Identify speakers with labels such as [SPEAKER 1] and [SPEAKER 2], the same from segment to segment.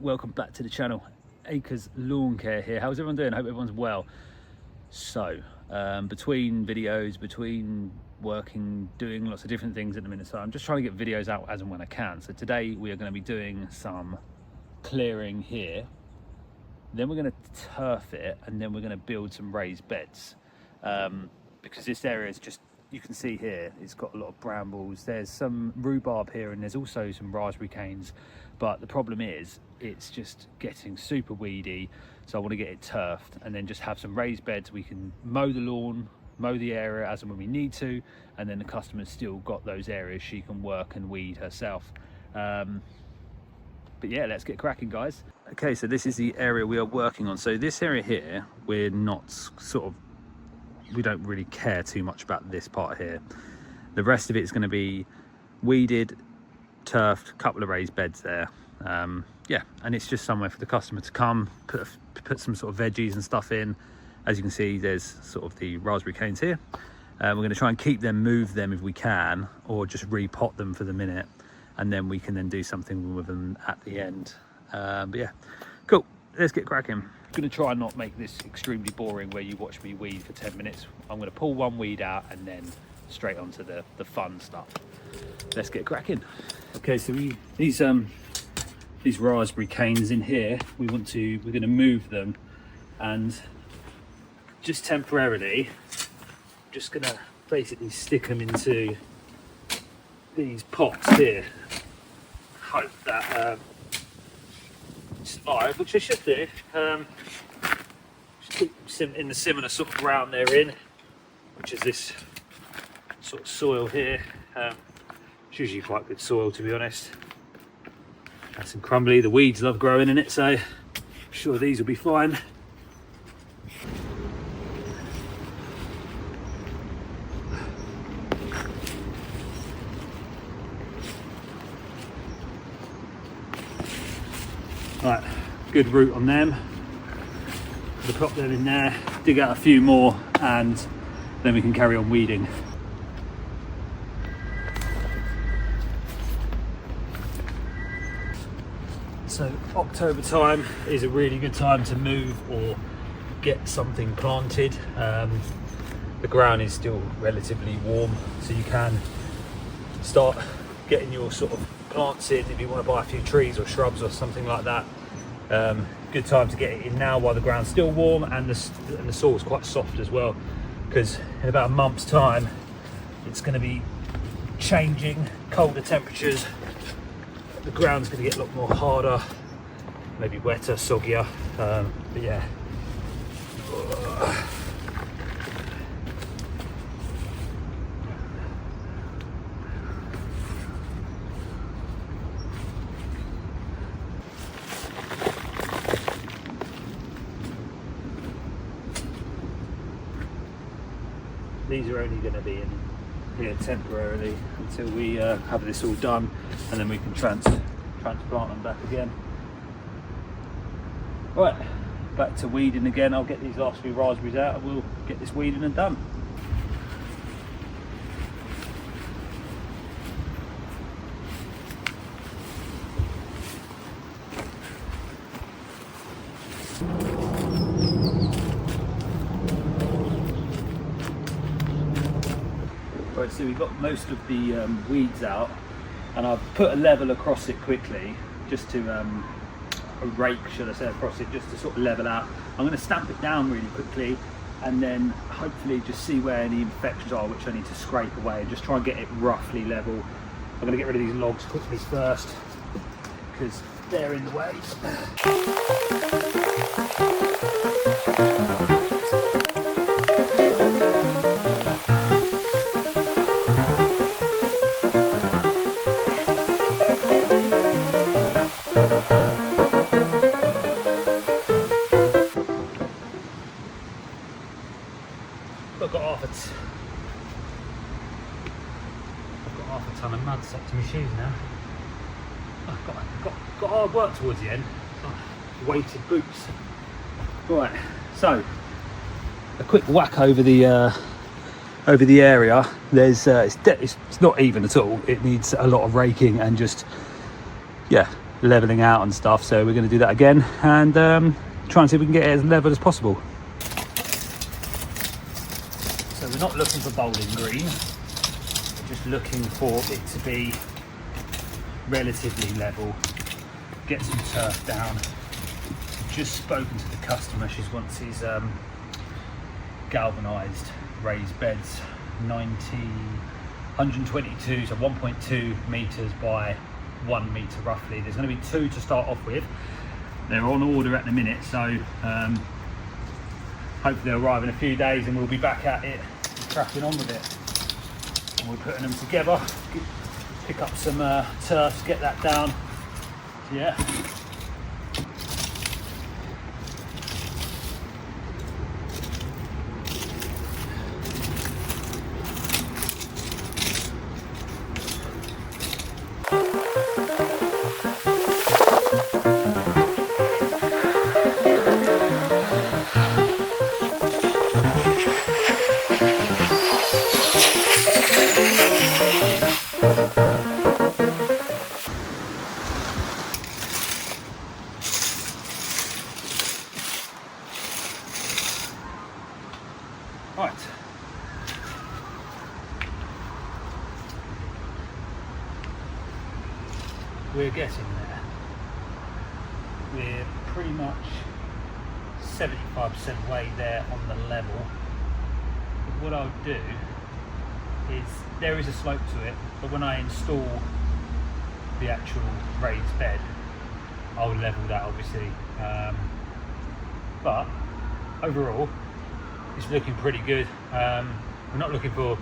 [SPEAKER 1] welcome back to the channel. Acres Lawn Care here. How's everyone doing? I hope everyone's well. So between videos, between working, doing lots of different things at the minute, so I'm just trying to get videos out as and when I can. So today we are going to be doing some clearing here, then we're going to turf it, and then we're going to build some raised beds, because this area is just, you can see here, it's got a lot of brambles. There's some rhubarb here, and there's also some raspberry canes, but the problem is it's just getting super weedy. So I want to get it turfed and then just have some raised beds. We can mow the lawn, mow the area as and when we need to, and then the customer's still got those areas she can work and weed herself. But yeah, let's get cracking, guys. Okay, so this is the area we are working on. So this area here, we're not we don't really care too much about this part here. The rest of it is going to be weeded, turfed, a couple of raised beds there. Yeah, and it's just somewhere for the customer to come, put some sort of veggies and stuff in. As you can see, there's sort of the raspberry canes here. We're going to try and keep them, move them if we can, or just repot them for the minute, and then we can then do something with them at the end. But yeah, cool, let's get cracking. I'm going to try and not make this extremely boring where you watch me weed for 10 minutes. I'm going to pull one weed out and then straight onto the fun stuff. Let's get cracking. Okay, so these raspberry canes in here, we're going to move them, and just temporarily just going to basically stick them into these pots here. Hope that survive, which I should do. Just keep them in the similar sort of ground they're in, which is this sort of soil here. It's usually quite good soil, to be honest. Nice and crumbly. The weeds love growing in it, so I'm sure these will be fine. Right, good root on them. We'll pop them in there, dig out a few more, and then we can carry on weeding. So October time is a really good time to move or get something planted. The ground is still relatively warm, so you can start getting your sort of plants in if you want to buy a few trees or shrubs or something like that. Good time to get it in now while the ground's still warm and the soil's quite soft as well, because in about a month's time it's going to be changing, colder temperatures. The ground's going to get a lot more harder, maybe wetter, soggier, but yeah. These are only going to be in here temporarily until we have this all done, and then we can transplant them back again. Right, back to weeding again. I'll get these last few raspberries out and we'll get this weeding and done. Right, so we've got most of the weeds out, and I've put a level across it quickly, just to a rake, should I say, across it, just to sort of level out. I'm going to stamp it down really quickly, and then hopefully just see where any imperfections are, which I need to scrape away, and just try and get it roughly level. I'm going to get rid of these logs quickly first, because they're in the way. I've got half a ton of mud stuck to my shoes now. I've got hard work towards the end. Weighted boots. Right, so a quick whack over the area. There's it's not even at all. It needs a lot of raking and just, yeah, leveling out and stuff, so we're going to do that again and try and see if we can get it as level as possible. So we're not looking for bowling green, we're just looking for it to be relatively level, get some turf down. Just spoken to the customer, she wants these galvanised raised beds, 122, so 1.2 metres by 1 metre roughly. There's going to be 2 to start off with. They're on order at the minute, so hopefully they'll arrive in a few days and we'll be back at it, cracking on with it. And we're putting them together, pick up some turf, get that down. Yeah. Right. We're getting there. We're pretty much 75% way there on the level. But what I'll do is, there is a slope to it, but when I install the actual raised bed, I'll level that obviously. But overall, it's looking pretty good. We're not looking for,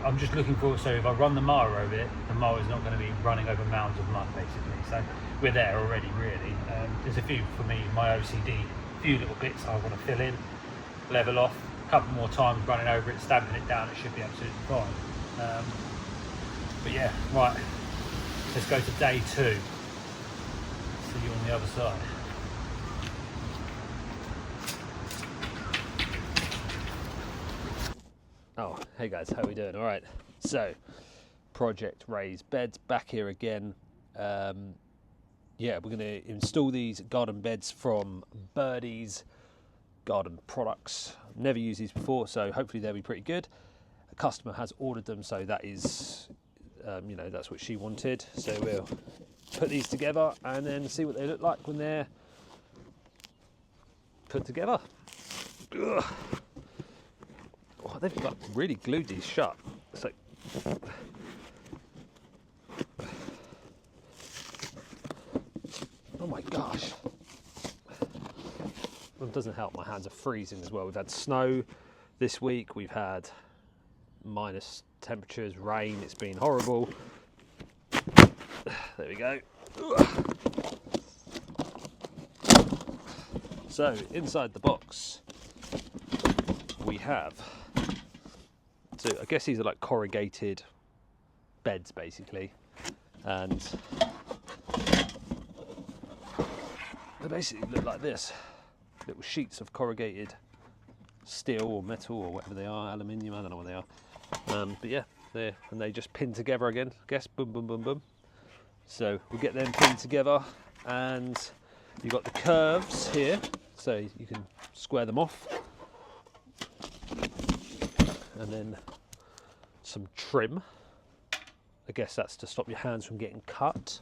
[SPEAKER 1] I'm just looking for, so if I run the mower over it, the mower's not going to be running over mounds of mud basically. So we're there already really. There's a few, for me, my OCD, few little bits I want to fill in, level off, a couple more times running over it, stamping it down, it should be absolutely fine. But yeah, right, let's go to day 2. See you on the other side. Oh, hey guys, how are we doing? All right, so project raised beds back here again. Yeah, we're going to install these garden beds from Birdie's Garden Products. I've never used these before, so hopefully they'll be pretty good. A customer has ordered them, so that is, you know, that's what she wanted. So we'll put these together and then see what they look like when they're put together. Ugh. Oh, they've like really glued these shut. It's like, oh my gosh. Well, it doesn't help, my hands are freezing as well. We've had snow this week, we've had minus temperatures, rain, it's been horrible. There we go. So inside the box we have, so I guess these are like corrugated beds basically, and they basically look like this, little sheets of corrugated steel or metal or whatever they are, aluminium, I don't know what they are, but yeah, and they just pin together again, I guess, boom boom boom boom. So we'll get them pinned together, and you've got the curves here, so you can square them off, and then some trim. I guess that's to stop your hands from getting cut,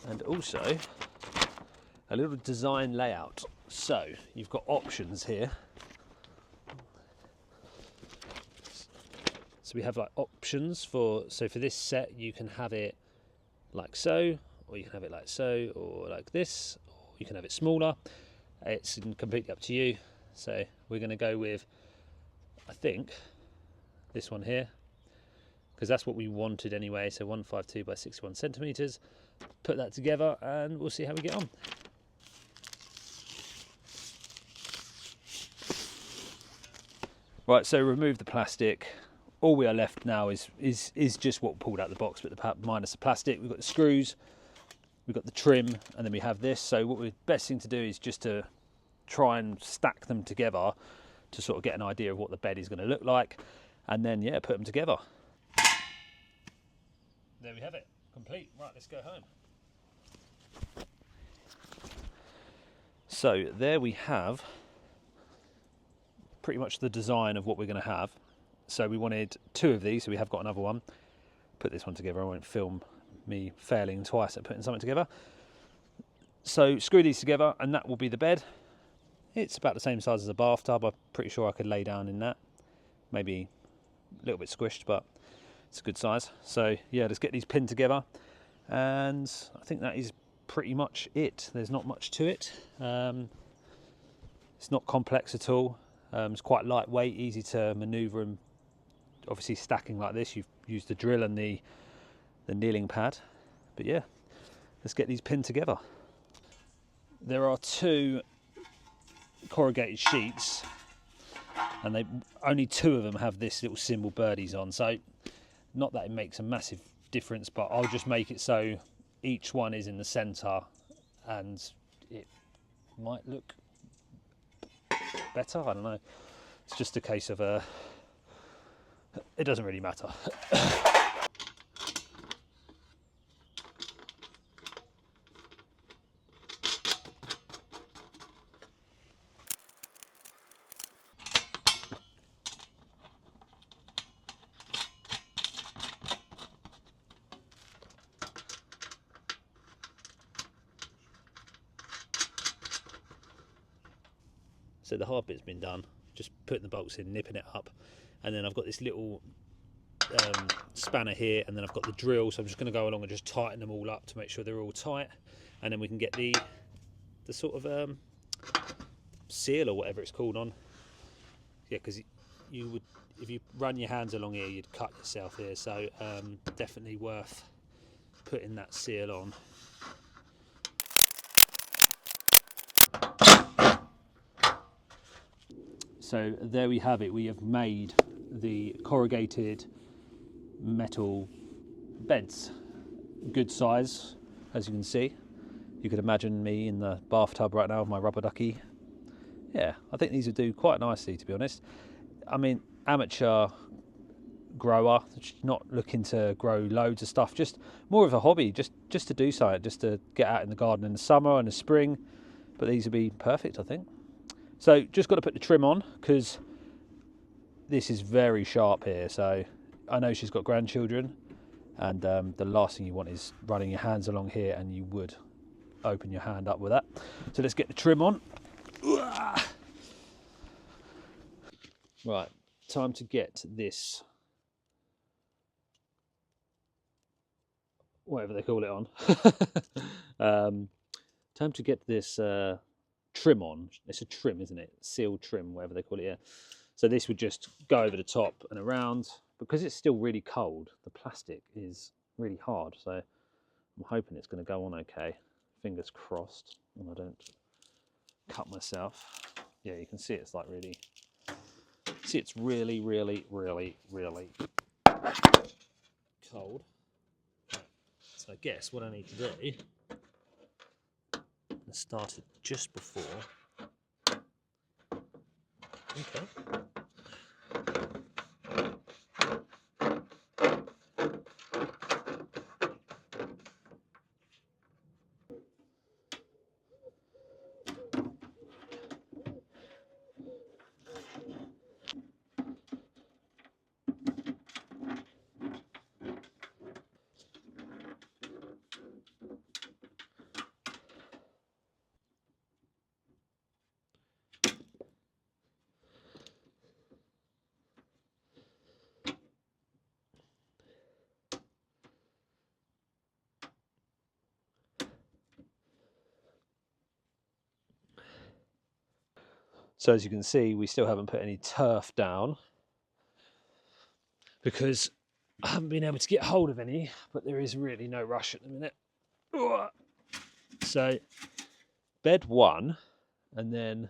[SPEAKER 1] and also a little design layout. So you've got options here. So we have like options for, so for this set you can have it like so, or you can have it like so, or like this, or you can have it smaller. It's completely up to you. So we're going to go with, I think, this one here, because that's what we wanted anyway. So 152 by 61 centimeters. Put that together and we'll see how we get on. Right, so remove the plastic. All we are left now is just what pulled out the box, but minus the plastic. We've got the screws, we've got the trim, and then we have this. So what the best thing to do is just to try and stack them together to sort of get an idea of what the bed is going to look like, and then yeah, put them together. There we have it, complete. Right, let's go home. So there we have pretty much the design of what we're going to have. So we wanted 2 of these, so we have got another one. Put this one together. I won't film me failing twice at putting something together. So screw these together and that will be the bed. It's about the same size as a bathtub. I'm pretty sure I could lay down in that. Maybe a little bit squished, but it's a good size. So yeah, let's get these pinned together. And I think that is pretty much it. There's not much to it. It's not complex at all. It's quite lightweight, easy to maneuver, and obviously stacking like this, you've used the drill and the kneeling pad. But yeah, let's get these pinned together. There are 2 corrugated sheets, and only 2 of them have this little symbol birdies on. So not that it makes a massive difference, but I'll just make it so each one is in the center, and it might look better. I don't know. It's just a case of it doesn't really matter. So the hard bit's been done, just putting the bolts in, nipping it up, and then I've got this little spanner here, and then I've got the drill, so I'm just going to go along and just tighten them all up to make sure they're all tight, and then we can get the sort of seal or whatever it's called on. Yeah, because you would, if you run your hands along here, you'd cut yourself here, so definitely worth putting that seal on. So there we have it. We have made the corrugated metal beds. Good size, as you can see. You could imagine me in the bathtub right now with my rubber ducky. Yeah, I think these would do quite nicely, to be honest. I mean, amateur grower, not looking to grow loads of stuff, just more of a hobby, just to do something, just to get out in the garden in the summer and the spring. But these would be perfect, I think. So just got to put the trim on, because this is very sharp here. So I know she's got grandchildren, and the last thing you want is running your hands along here, and you would open your hand up with that. So let's get the trim on. Right, time to get this, whatever they call it on. Time to get this trim on. It's a trim, isn't it? Seal trim, whatever they call it. Yeah. So this would just go over the top and around. Because it's still really cold, the plastic is really hard. So I'm hoping it's going to go on okay. Fingers crossed, and I don't cut myself. Yeah, you can see it's like really. See, it's really, really, really, really cold. So I guess what I need to do. I started just before. Okay. So as you can see, we still haven't put any turf down because I haven't been able to get hold of any, but there is really no rush at the minute. So bed 1, and then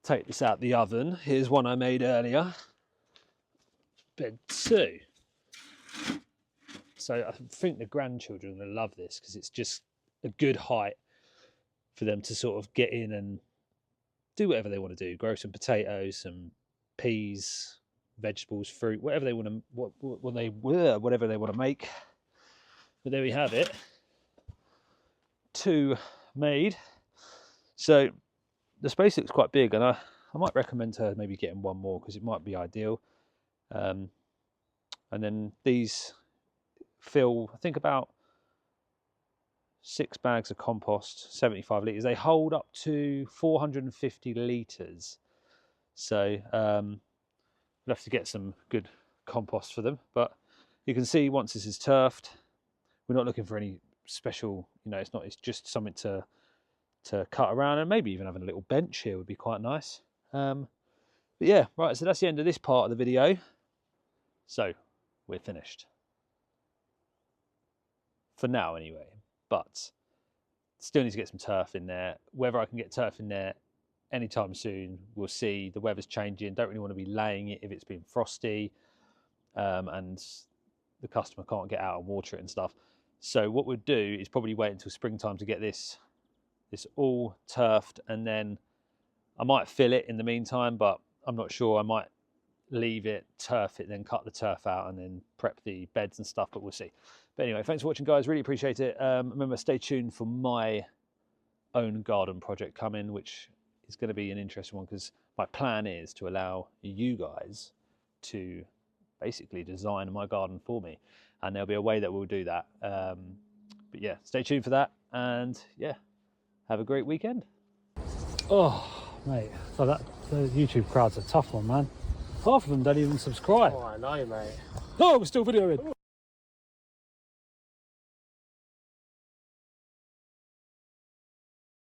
[SPEAKER 1] take this out the oven. Here's one I made earlier. Bed 2. So I think the grandchildren will love this because it's just a good height for them to sort of get in and do whatever they want to do. Grow some potatoes, some peas, vegetables, fruit, whatever they want to, whatever they want to make. But there we have it. 2 made. So the space looks quite big, and I might recommend her maybe getting 1 more because it might be ideal. And then these fill, I think, about 6 bags of compost, 75 litres. They hold up to 450 litres. So we'll have to get some good compost for them. But you can see once this is turfed, we're not looking for any special, it's just something to cut around, and maybe even having a little bench here would be quite nice. But yeah, right, so that's the end of this part of the video. So we're finished. For now anyway, but still need to get some turf in there. Whether I can get turf in there anytime soon, we'll see. The weather's changing. Don't really want to be laying it if it's been frosty and the customer can't get out and water it and stuff. So what we'll do is probably wait until springtime to get this all turfed, and then I might fill it in the meantime, but I'm not sure. I might leave it, turf it, then cut the turf out and then prep the beds and stuff, but we'll see. But anyway, thanks for watching, guys. Really appreciate it. Remember, stay tuned for my own garden project coming, which is going to be an interesting one because my plan is to allow you guys to basically design my garden for me, and there'll be a way that we'll do that. But yeah, stay tuned for that, and yeah, have a great weekend. Oh, mate, so the YouTube crowd's a tough one, man. Half of them don't even subscribe.
[SPEAKER 2] Oh, I know, mate.
[SPEAKER 1] Oh, we're still videoing.